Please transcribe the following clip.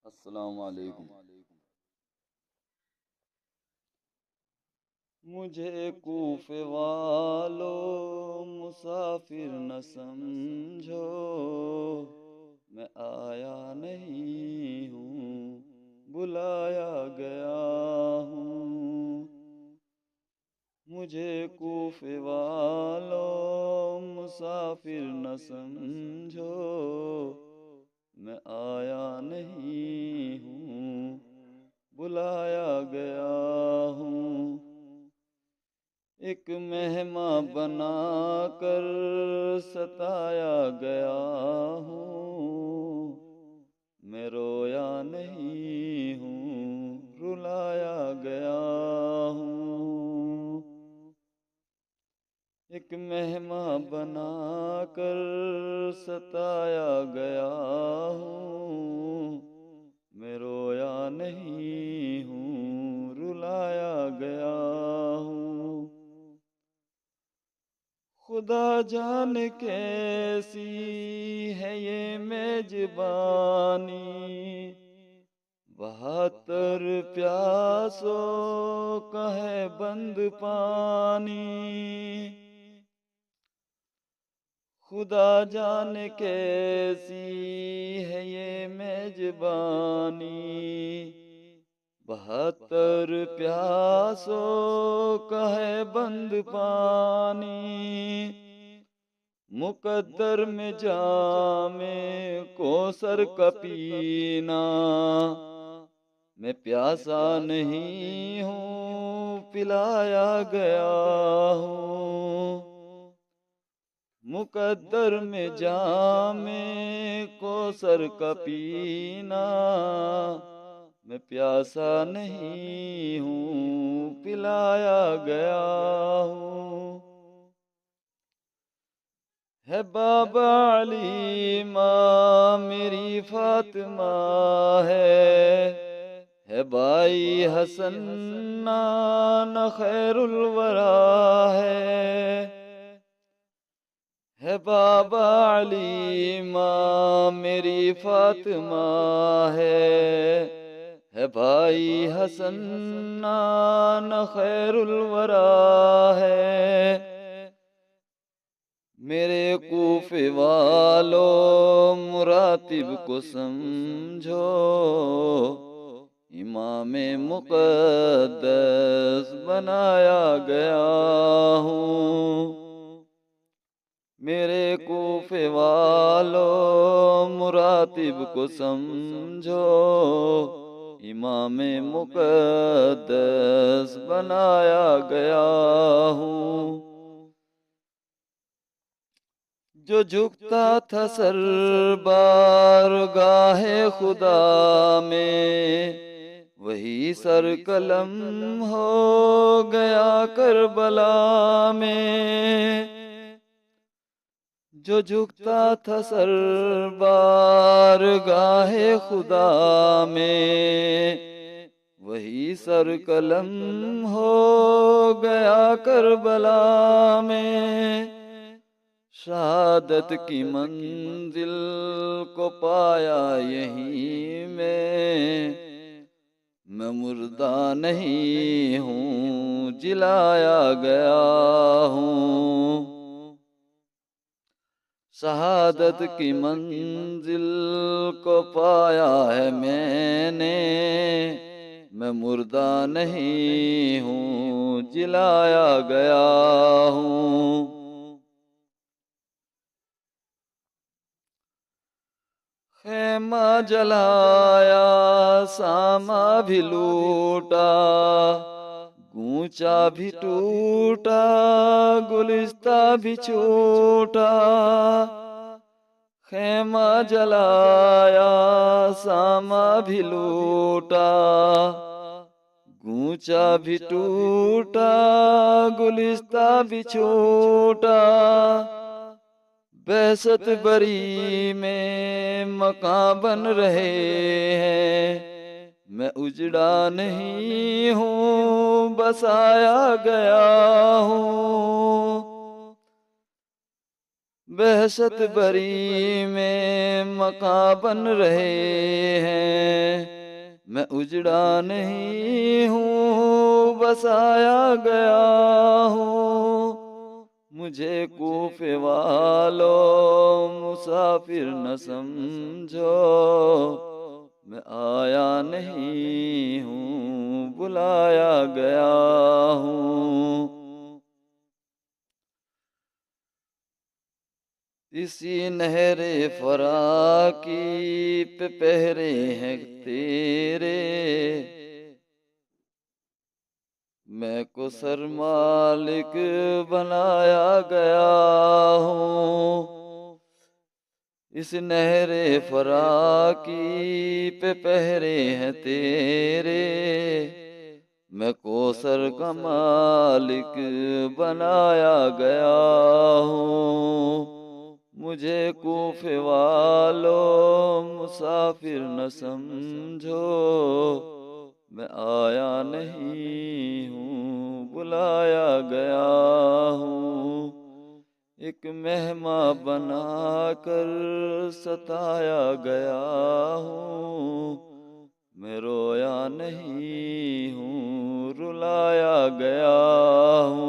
अस्सलाम वालेकुम। मुझे कूफे वालों मुसाफिर न समझो, मैं आया नहीं हूँ, बुलाया गया हूँ। मुझे कूफे वालों मुसाफिर न समझो, मैं आया नहीं हूँ, बुलाया गया हूँ। एक मेहमान बना कर सताया गया हूँ, मैं रोया नहीं हूँ, रुलाया गया हूँ। एक मेहमान बना कर सताया गया हूँ, मैं रोया नहीं हूँ, रुलाया गया हूँ। खुदा जाने कैसी है ये मेजबानी, 72 प्यासों का है बंद पानी। खुदा जाने कैसी है ये मेजबानी, 72 प्यासों का है बंद पानी। मुकद्दर में जामे कौसर का पीना, मैं प्यासा नहीं हूँ, पिलाया गया हूँ। मुकद्दर में जामे कौसर का पीना, मैं प्यासा नहीं हूँ, पिलाया गया हूँ। है बाबा अली माँ मेरी फातिमा है भाई हसन नाना खैरुल वरा है बाबा अली माँ मेरी फातिमा है भाई हसन नाना खैरुल वरा मेरे कूफे वालों मुरातिब को समझो, इमाम मुक़द्दस बनाया गया हूँ। मेरे कूफे वालों मुरातिब को समझो, इमाम मुक़द्दस बनाया गया हूँ। जो झुकता था सर बारगाहे खुदा में, वही सर कलम हो गया करबला में। जो झुकता था सर बारगाहे खुदा में, वही सर कलम हो गया करबला में। शहादत की मंजिल को पाया यहीं मैं मुर्दा नहीं हूँ, जिलाया गया हूँ। शहादत की मंजिल को पाया है मैंने, मैं मुर्दा नहीं हूँ, जिलाया गया हूँ। खेमा जलाया सामा भी लूटा, गूंचा भी टूटा, गुलिस्ता भी छूटा। खेमा जलाया सामा भी लूटा, गूंचा भी टूटा, गुलिस्ता भी छूटा। बहसत बरी में मकान बन रहे हैं, मैं उजड़ा नहीं हूँ, बसाया गया हूँ। बहशत बरी में मकां बन रहे हैं। मैं उजड़ा नहीं हूँ, बसाया गया हूँ। मुझे कूफे वालों मुसाफिर न समझो। मैं आया नहीं हूँ, बुलाया गया हूँ। इसी नहरे फराकी पे पहरे हैं तेरे। मैं को सर मालिक बनाया गया हूँ। इस नहरे फराकी पे पहरे हैं तेरे। मैं कोसर का मालिक बनाया गया हूँ। मुझे कूफे वालों मुसाफिर न समझो। मैं आया नहीं हूँ, बुलाया गया हूँ। एक मेहमा बनाकर सताया गया हूँ। मैं रोया नहीं हूँ, रुलाया गया हूँ।